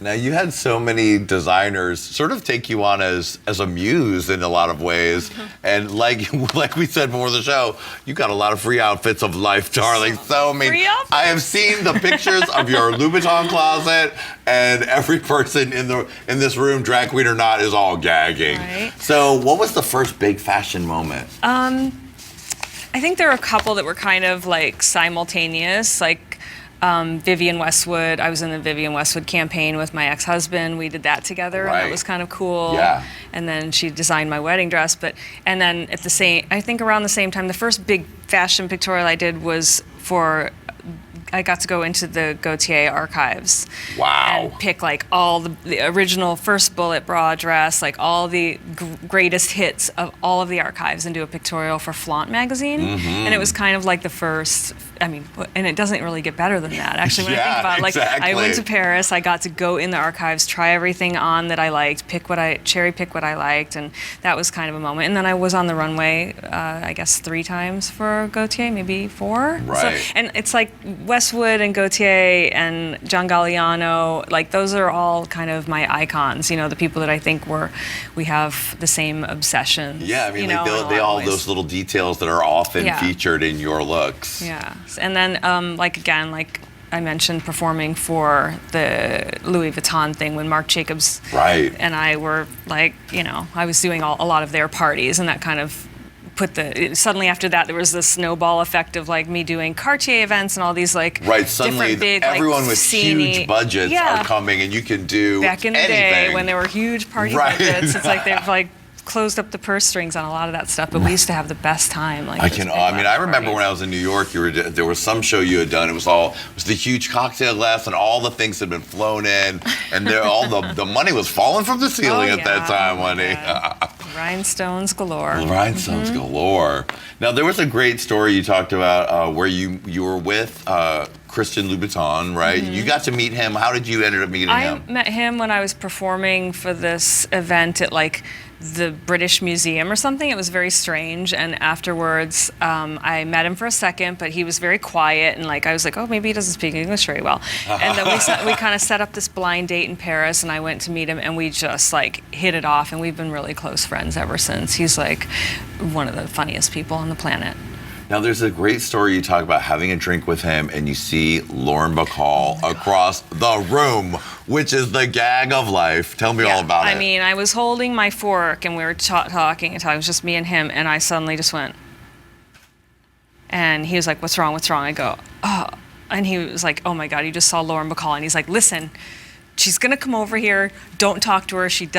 Now, you had so many designers sort of take you on as a muse in a lot of ways. And like we said before the show, you got a lot of free outfits of life, darling. So many. I have seen the pictures of your Louboutin closet, and every person in this room, drag queen or not, is all gagging. Right. So what was the first big fashion moment? I think there were a couple that were kind of like simultaneous, like Vivienne Westwood. I was in the Vivienne Westwood campaign with my ex-husband. We did that together, and that was kind of cool. Yeah. And then she designed my wedding dress. And then I think around the same time, the first big fashion pictorial I did was I got to go into the Gaultier archives. Wow. And pick like all the original first bullet bra dress, like all the greatest hits of all of the archives, and do a pictorial for Flaunt magazine. And it was kind of like the first, and it doesn't really get better than that, actually, when I think about it. Like, exactly. I went to Paris, I got to go in the archives, try everything on that I liked, cherry pick what I liked, and that was kind of a moment. And then I was on the runway, I guess 3 times for Gaultier, maybe 4. Right. So, and it's like Westwood and Gaultier and John Galliano, like those are all kind of my icons, you know, the people that I think we have the same obsessions. Yeah, I mean, you know, they all those little details that are often featured in your looks. Yeah, and then like I mentioned, performing for the Louis Vuitton thing when Marc Jacobs and I were like, you know, I was doing a lot of their parties, and that kind of suddenly after that there was this snowball effect of like me doing Cartier events and all these like suddenly different big everyone like, with huge budgets are coming, and you can do back in the day when there were huge party budgets. It's like they've like closed up the purse strings on a lot of that stuff, but we used to have the best time. Like I remember when I was in New York, there was some show you had done. It was the huge cocktail glass, and all the things had been flown in, and all the money was falling from the ceiling at that time, honey. Rhinestones galore. Rhinestones galore. Now, there was a great story you talked about where you were with Christian Louboutin, right? You got to meet him. How did you end up meeting him? I met him when I was performing for this event at like the British Museum or something. It was very strange, and afterwards I met him for a second, but he was very quiet, and like I was like, oh, maybe he doesn't speak English very well. And then we kind of set up this blind date in Paris, and I went to meet him, and we just like hit it off, and we've been really close friends ever since. He's like one of the funniest people on the planet. Now, there's a great story you talk about having a drink with him, and you see Lauren Bacall across the room, which is the gag of life. Tell me all about it. I mean, I was holding my fork, and we were talking. It was just me and him, and I suddenly just went, and he was like, what's wrong? What's wrong? I go, oh. And he was like, oh my God, you just saw Lauren Bacall. And he's like, listen, she's gonna come over here. Don't talk to her. She's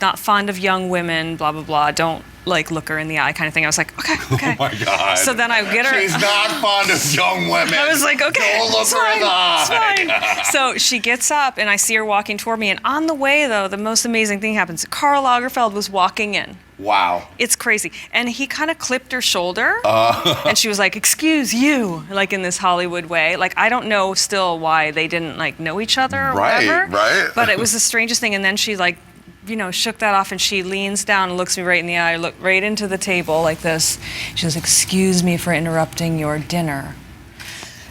not fond of young women, blah, blah, blah. Don't like look her in the eye kind of thing. I was like, okay. Oh my God. So then I get her. She's not fond of young women. I was like, okay, don't look her in the eye. It's fine. So she gets up, and I see her walking toward me. And on the way, though, the most amazing thing happens. Karl Lagerfeld was walking in. Wow. It's crazy. And he kind of clipped her shoulder, and she was like, excuse you, like in this Hollywood way. Like, I don't know still why they didn't like know each other or whatever. Right. But it was the strangest thing. And then she like, you know, shook that off, and she leans down and looks me right in the eye, looked right into the table like this. She goes, excuse me for interrupting your dinner.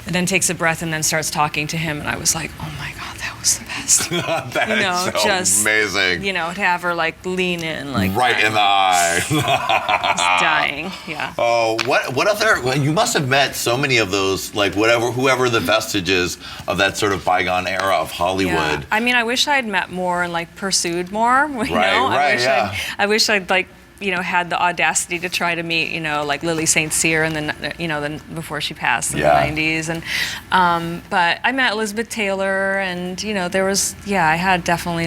And then takes a breath and then starts talking to him, and I was like, oh my God, that was the best. That is so just amazing. You know, to have her like lean in, like right in the eye. Just dying, yeah. Oh, what other? Well, you must have met so many of those, like whoever the vestiges of that sort of bygone era of Hollywood. Yeah. I mean, I wish I'd met more and like pursued more. You know? I wish I'd like, you know, had the audacity to try to meet, you know, like Lily St. Cyr, and then, you know, then before she passed in the 90s, and but I met Elizabeth Taylor, and you know, there was, I had definitely,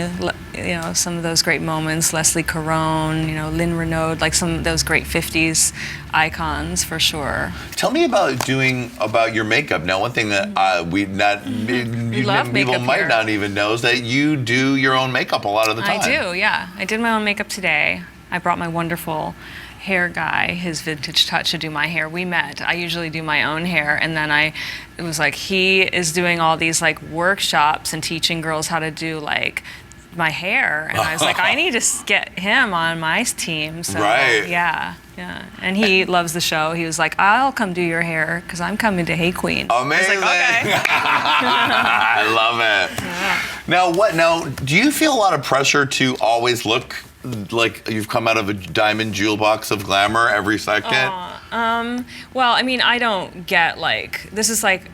you know, some of those great moments, Leslie Caron, you know, Lynn Renaud, like some of those great 50s icons for sure. Tell me about your makeup. Now, one thing that people might not even know is that you do your own makeup a lot of the time. I do, yeah. I did my own makeup today. I brought my wonderful hair guy, his vintage touch, to do my hair. We met. I usually do my own hair, and then it was like he is doing all these like workshops and teaching girls how to do like my hair, and I was like, I need to get him on my team. So, yeah. And he loves the show. He was like, I'll come do your hair because I'm coming to Hey Qween. Amazing. I was like, okay. I love it. Yeah. Now, do you feel a lot of pressure to always look like you've come out of a diamond jewel box of glamour every second? Well, I mean, I don't get like, this is like,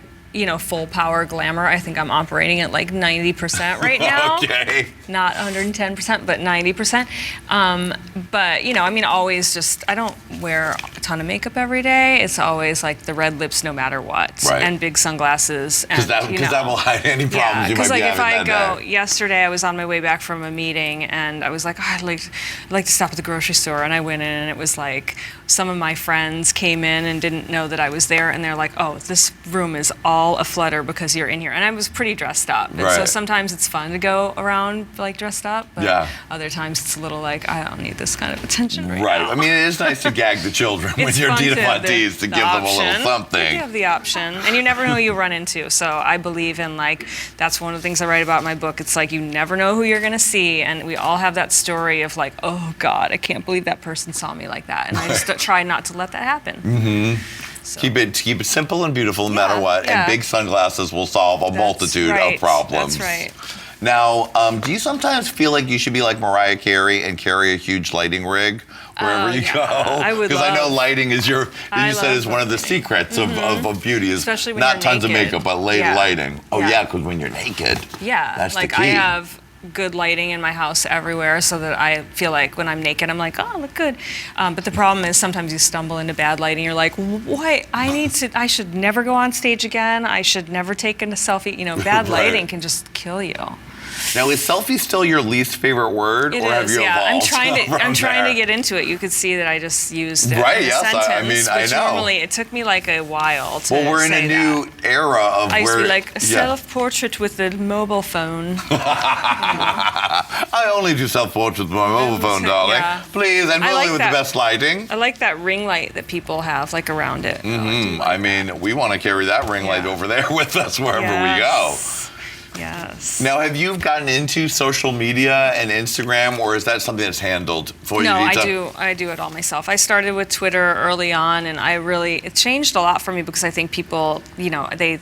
full power glamour. I think I'm operating at like 90% right now. Okay. Not 110%, but 90%. But, I mean, always just, I don't wear a ton of makeup every day. It's always like the red lips no matter what. Right. And big sunglasses. Because that will hide any problems you might be having that day. Because like if I go, yesterday I was on my way back from a meeting and I was like, I'd like to stop at the grocery store. And I went in and it was like, some of my friends came in and didn't know that I was there. And they're like, oh, this room is all aflutter because you're in here. And I was pretty dressed up. And so sometimes it's fun to go around like dressed up. But other times it's a little like, I don't need this kind of attention right now. I mean, it is nice to gag the children when you're Dita Von Teese to give them a little something. You have the option. And you never know who you run into. So I believe in like, that's one of the things I write about in my book. It's like, you never know who you're going to see. And we all have that story of like, oh God, I can't believe that person saw me like that. And I just try not to let that happen. Mm-hmm. So. Keep it simple and beautiful no matter what. And big sunglasses will solve a multitude of problems. That's right. Now, do you sometimes feel like you should be like Mariah Carey and carry a huge lighting rig wherever you go? I would. Because I know lighting is you said is one of the secrets of beauty is especially when not you're tons naked. of makeup, but lighting. Oh yeah, because when you're naked, that's like the key. I have good lighting in my house everywhere so that I feel like when I'm naked I'm like, oh, I look good. But the problem is sometimes you stumble into bad lighting. You're like, what? I should never go on stage again. I should never take a selfie. Bad lighting can just kill you. Now, is selfie still your least favorite word, it or have is, you evolved? I'm trying to get into it. You could see that I just used it in a sentence, I mean, I know. Normally, it took me like a while to Well, we're in a new era of I used to be like, a self-portrait with a mobile phone. I only do self-portraits with my mobile phone, darling. Yeah. Please, and only with the best lighting. I like that ring light that people have, like, around it. I mean, we want to carry that ring light over there with us wherever we go. Yes. Now, have you gotten into social media and Instagram, or is that something that's handled for you? No, I do it all myself. I started with Twitter early on, and it changed a lot for me because I think people, a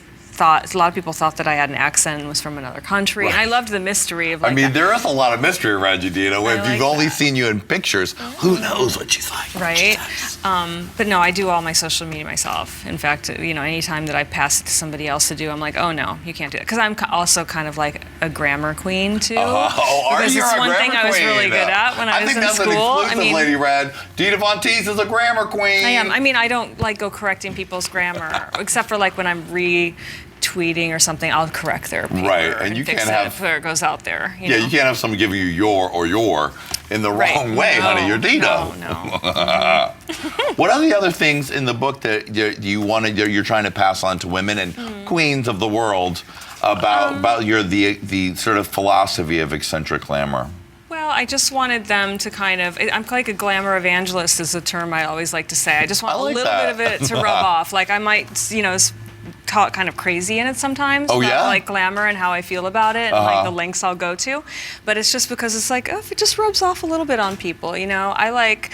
lot of people thought that I had an accent and was from another country. Right. And I loved the mystery of there is a lot of mystery around you, Dita. If you've only seen you in pictures, who knows what she's like. Right. But no, I do all my social media myself. In fact, anytime that I pass it to somebody else to do, I'm like, oh no, you can't do it. Because I'm also kind of like a grammar queen too. Because it's one thing I was really good at when I was in school. I think that's an exclusive, Lady Red. Dita Von Teese is a grammar queen. I am. I mean, I don't like go correcting people's grammar, except for like when I'm tweeting or something, I'll correct their paper. Right, and you can't have where it goes out there. You can't have someone giving you your in the wrong way, honey. You're Dita. No. What are the other things in the book that you're trying to pass on to women and queens of the world about the sort of philosophy of eccentric glamour? Well, I just wanted them to I'm like a glamour evangelist is a term I always like to say. I just want a little bit of it to rub off. Like I might, talk kind of crazy in it sometimes about like glamour and how I feel about it and like the lengths I'll go to, but it's just because it's like, if it just rubs off a little bit on people, I like,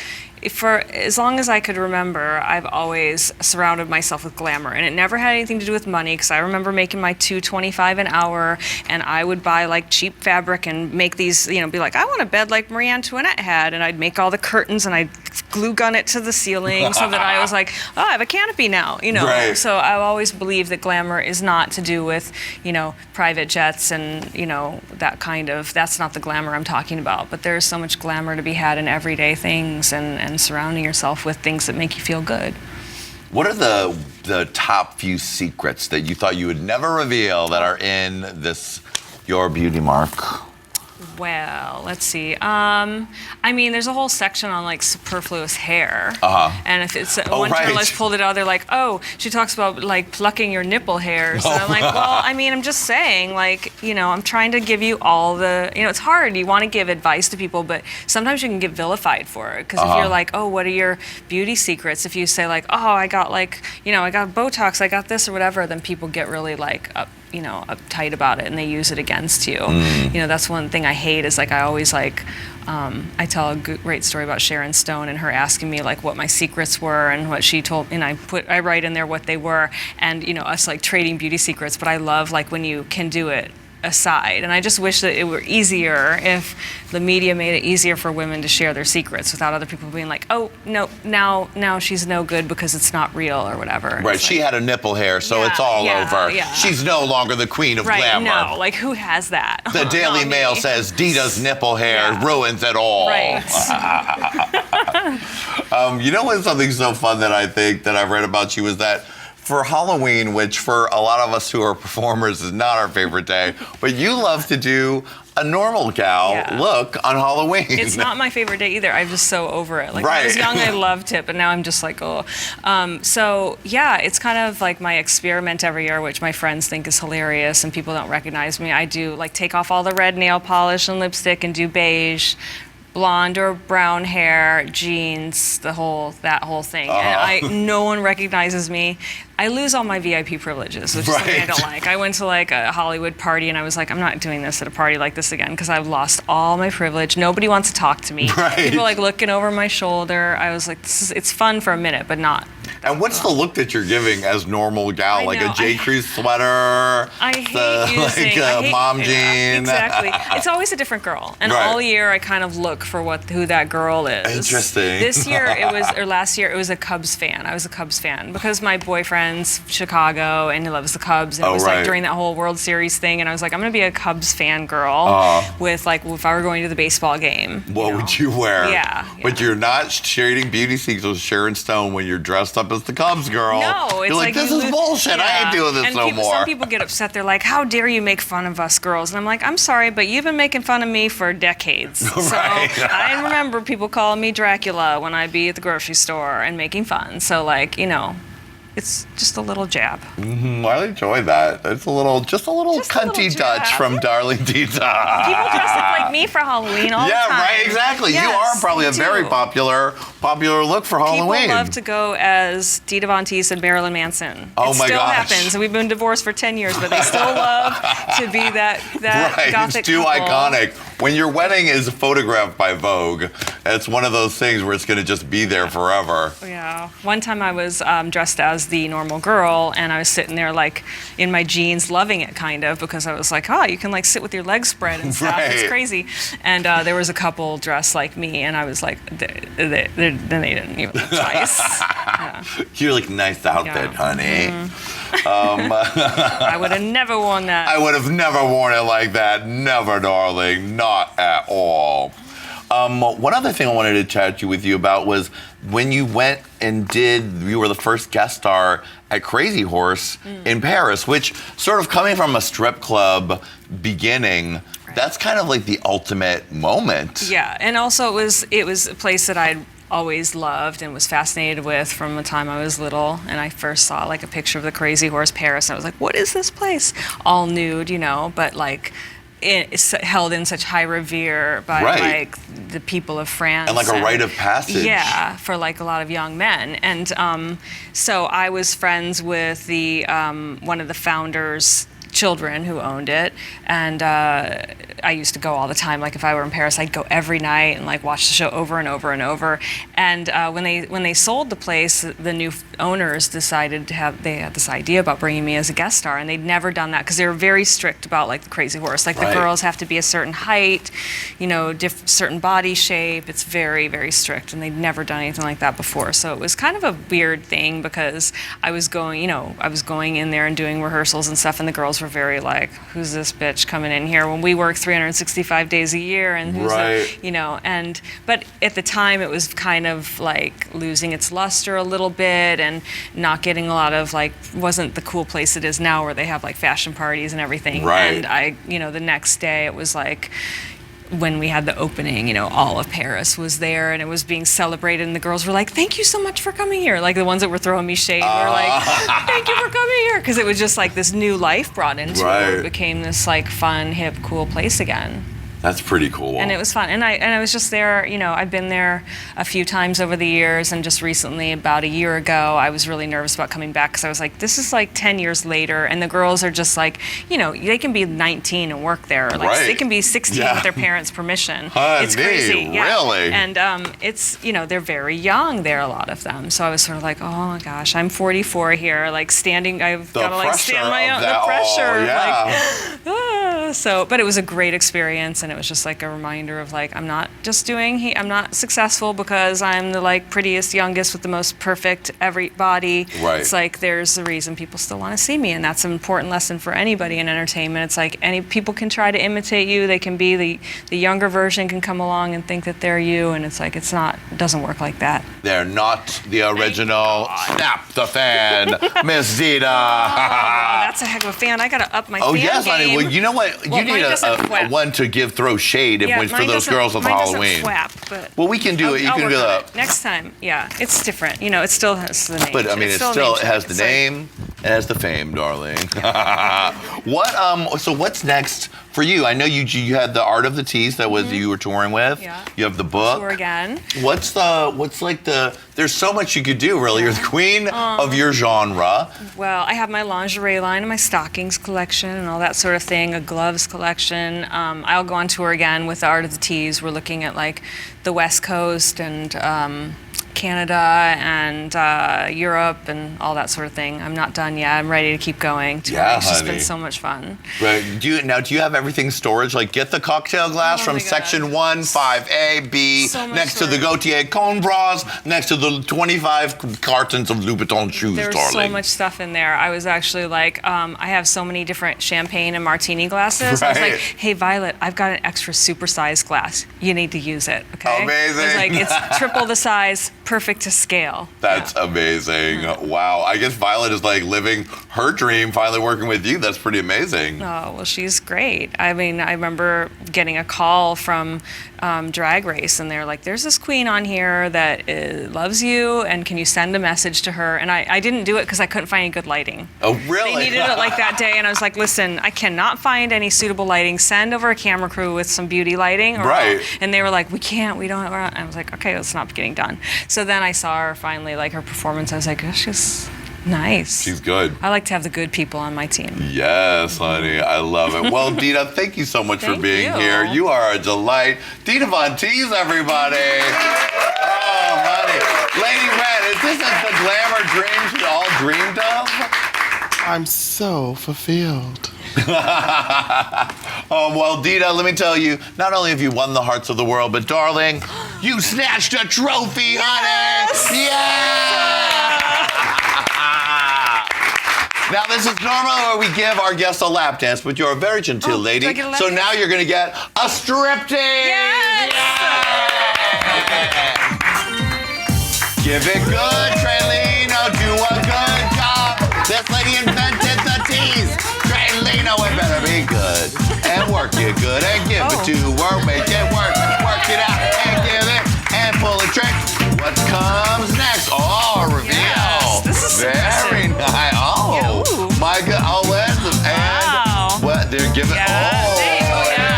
for as long as I could remember, I've always surrounded myself with glamour, and it never had anything to do with money, because I remember making my $2.25 an hour, and I would buy like cheap fabric and make these, be like, I want a bed like Marie Antoinette had, and I'd make all the curtains and I'd glue gun it to the ceiling so that I was like, oh, I have a canopy now, Right. So I've always believed that glamour is not to do with, private jets and, that's not the glamour I'm talking about, but there's so much glamour to be had in everyday things and surrounding yourself with things that make you feel good. What are the top few secrets that you thought you would never reveal that are in this Your Beauty Mark? Well, let's see. There's a whole section on like superfluous hair. And if it's one journalist pulled it out, they're like, oh, she talks about like plucking your nipple hairs. And I'm like, well, I'm just saying, like, I'm trying to give you all the, it's hard. You want to give advice to people, but sometimes you can get vilified for it. Because if you're like, oh, what are your beauty secrets? If you say like, oh, I got like, I got Botox, I got this or whatever, then people get really like uptight about it and they use it against you. That's one thing I hate is like I always like I tell a great story about Sharon Stone and her asking me like what my secrets were and what she told, and I write in there what they were, and us like trading beauty secrets. But I love like when you can do it aside. And I just wish that it were easier if the media made it easier for women to share their secrets without other people being like, oh, no, now she's no good because it's not real or whatever. Right, she had a nipple hair, so it's all over. Yeah. She's no longer the queen of glamour. No, like who has that? The Daily Mail says Dita's nipple hair ruins it all. Right. You know what's something so fun that I think that I've read about you is that for Halloween, which for a lot of us who are performers is not our favorite day, but you love to do a normal gal look on Halloween. It's not my favorite day either. I'm just so over it. Like when I was young, I loved it, but now I'm just like, oh. So yeah, it's kind of like my experiment every year, which my friends think is hilarious, and people don't recognize me. I do like take off all the red nail polish and lipstick and do beige, blonde or brown hair, jeans, that whole thing. And no one recognizes me. I lose all my VIP privileges, which is something I don't like. I went to like a Hollywood party and I was like, I'm not doing this at a party like this again because I've lost all my privilege. Nobody wants to talk to me. People are like looking over my shoulder. I was like, it's fun for a minute, but not. And what's the look that you're giving as normal gal? Like a J. Crew sweater? I hate using like a mom jean? Exactly. It's always a different girl. And all year I kind of look for who that girl is. Interesting. This year last year it was a Cubs fan. I was a Cubs fan because my boyfriend's Chicago and he loves the Cubs. And it was like during that whole World Series thing. And I was like, I'm going to be a Cubs fan girl with like, if I were going to the baseball game. What would you wear? Yeah. But you're not shading beauty secrets with Sharon Stone when you're dressed up as the Cubs girl. No, it's you're like this is bullshit. I ain't doing this no more. Some people get upset. They're like, how dare you make fun of us girls? And I'm like, I'm sorry, but you've been making fun of me for decades. So I remember people calling me Dracula when I'd be at the grocery store and making fun. So like, it's just a little jab. I enjoy that. It's just a little cunty touch from darling Dita. People dress up like me for Halloween all the time. Yeah, right, exactly. Yes, you are probably a very popular look for Halloween. People love to go as Dita Von Teese and Marilyn Manson. Oh my gosh. It still happens. And we've been divorced for 10 years, but they still love to be that gothic it's too couple. iconic. When your wedding is photographed by Vogue, it's one of those things where it's going to just be there forever. Yeah. One time I was dressed as the normal girl, and I was sitting there like in my jeans, loving it kind of, because I was like, you can like sit with your legs spread and stuff. It's crazy. And there was a couple dressed like me, and I was like, then they didn't even think twice. You're like, nice outfit, honey. I would have never worn that. I would have never worn it like that. Never, darling. Not at all. One other thing I wanted to chat with you about was when you went and you were the first guest star at Crazy Horse in Paris, which sort of coming from a strip club beginning, that's kind of like the ultimate moment. Yeah, and also it was a place that I'd always loved and was fascinated with from the time I was little. And I first saw like a picture of the Crazy Horse Paris, and I was like, what is this place? All nude, but like it's held in such high revere by like the people of France. And like a rite of passage. Yeah, for like a lot of young men. And so I was friends with the one of the founders' children who owned it, and I used to go all the time. Like if I were in Paris, I'd go every night and like watch the show over and over and over. And when they sold the place, the new owners decided they had this idea about bringing me as a guest star, and they'd never done that because they were very strict about like the Crazy Horse. Like the girls have to be a certain height, certain body shape. It's very, very strict, and they'd never done anything like that before. So it was kind of a weird thing because I was going in there and doing rehearsals and stuff, and the girls were very like, who's this bitch coming in here when we work 365 days a year, and who's but at the time it was kind of like losing its luster a little bit and not getting a lot of like, wasn't the cool place it is now where they have like fashion parties and everything. And I, the next day it was like, when we had the opening, all of Paris was there and it was being celebrated, and the girls were like, thank you so much for coming here. Like the ones that were throwing me shade were like, thank you for coming here. Because it was just like this new life brought into it. It became this like fun, hip, cool place again. That's pretty cool. And it was fun. And I was just there, I've been there a few times over the years, and just recently, about a year ago, I was really nervous about coming back because I was like, this is like 10 years later, and the girls are just like, they can be 19 and work there. Like they can be 16 with their parents' permission. It's crazy. Really? And it's, they're very young there, a lot of them. So I was sort of like, oh my gosh, I'm 44 here, like standing, I've got to like stand my own, the pressure. But it was a great experience, and it was just like a reminder of like, I'm not successful because I'm the like prettiest, youngest with the most perfect every body. Right. It's like there's a reason people still want to see me, and that's an important lesson for anybody in entertainment. It's like any people can try to imitate you. They can be the younger version can come along and think that they're you, and it's like it doesn't work like that. They're not the original. Snap the fan, Miss Dita. That's a heck of a fan. I gotta up my fan yes, game. honey. Well, you know what? You need a one to throw shade for those girls at the Halloween. Flap, but well, we can do it. You can do that next time. Yeah, it's different. You know, it still has the name. But I mean, it has the name. It has the fame, darling. So what's next for you? I know you had the Art of the Tease that was you were touring with. Yeah. You have the book. Tour again. There's so much you could do, really. You're the queen of your genre. Well, I have my lingerie line and my stockings collection and all that sort of thing, a gloves collection. I'll go on tour again with the Art of the Tease. We're looking at like the West Coast and Canada and Europe and all that sort of thing. I'm not done yet. I'm ready to keep going. It's just been so much fun. Right. Do you have everything storage? Like, get the cocktail glass from section 1, 5A, B, next to the Gaultier cone bras, next to the 25 cartons of Louboutin shoes, There's darling. so much stuff in there. I was actually like, I have so many different champagne and martini glasses. Right. I was like, hey, Violet, I've got an extra supersized glass. You need to use it, okay? Amazing. I was like, it's triple the size, perfect to scale. That's amazing. Wow. I guess Violet is like living her dream, finally working with you. That's pretty amazing. Oh, well, she's great. I mean, I remember getting a call from Drag Race, and they're like, there's this queen on here that loves you, and can you send a message to her? And I didn't do it because I couldn't find any good lighting. Oh, really? They needed it like that day, and I was like, listen, I cannot find any suitable lighting. Send over a camera crew with some beauty lighting. Right. And they were like, we don't. I was like, okay, it's not getting done. So then I saw her finally, like her performance. I was like, oh, she's nice. She's good. I like to have the good people on my team. Yes, honey. I love it. Well, Dita, thank you so much for being here. You are a delight. Dita Von Teese, everybody. Oh, honey. Lady Red, is this the glamour dreams we all dreamed of? I'm so fulfilled. Well, Dita, let me tell you, not only have you won the hearts of the world, but darling, you snatched a trophy, honey. Yeah! Now, this is normally where we give our guests a lap dance, but you're a very genteel lady. So now you're going to get a striptease. Yes! Yeah! Give it good, Traylino. Do a good job. This lady invented the tease. Traylino, it better be good. And work it good and give it to work. Make it work. Work it out and give it and pull a trick. What comes next? Oh, reveal. Yes, this is very nice. Oh, yeah, my God. Oh, listen. Wow. And what? They're giving. Yeah. Oh, There you go, yeah.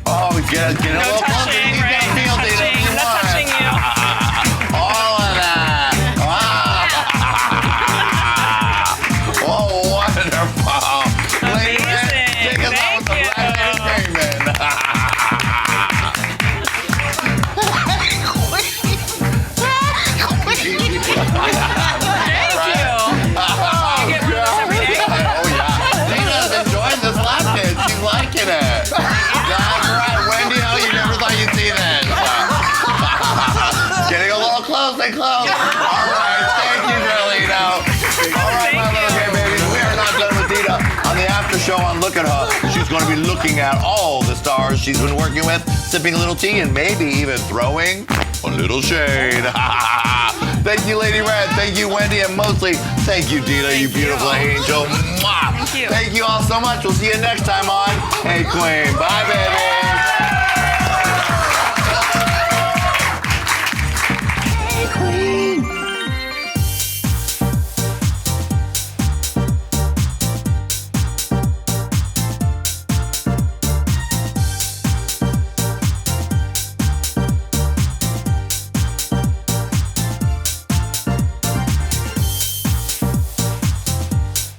Oh, get a little closer. Touching, You right? can feel No Dita if touching. you Not want. touching you. All of that. Wow. Oh, wonderful. Amazing. Take us out with some Thank Black you. Entertainment. Thank you. You get one of those every day? Oh, yeah. Dita's enjoying this lap dance. She's liking it. That's right. Wendy, oh, you never thought you'd see this. Getting a little close and close. All right. Thank you, Carlino. All right, my little gay babies. We are not done with Dita. On the after show on Look at Her, she's going to be looking at all the stars she's been working with, sipping a little tea, and maybe even throwing a little shade. Thank you, Lady Red. Thank you, Wendy. And mostly, thank you, Dita, you beautiful angel. Mwah. Thank you. Thank you all so much. We'll see you next time on Hey Qween. Bye, baby.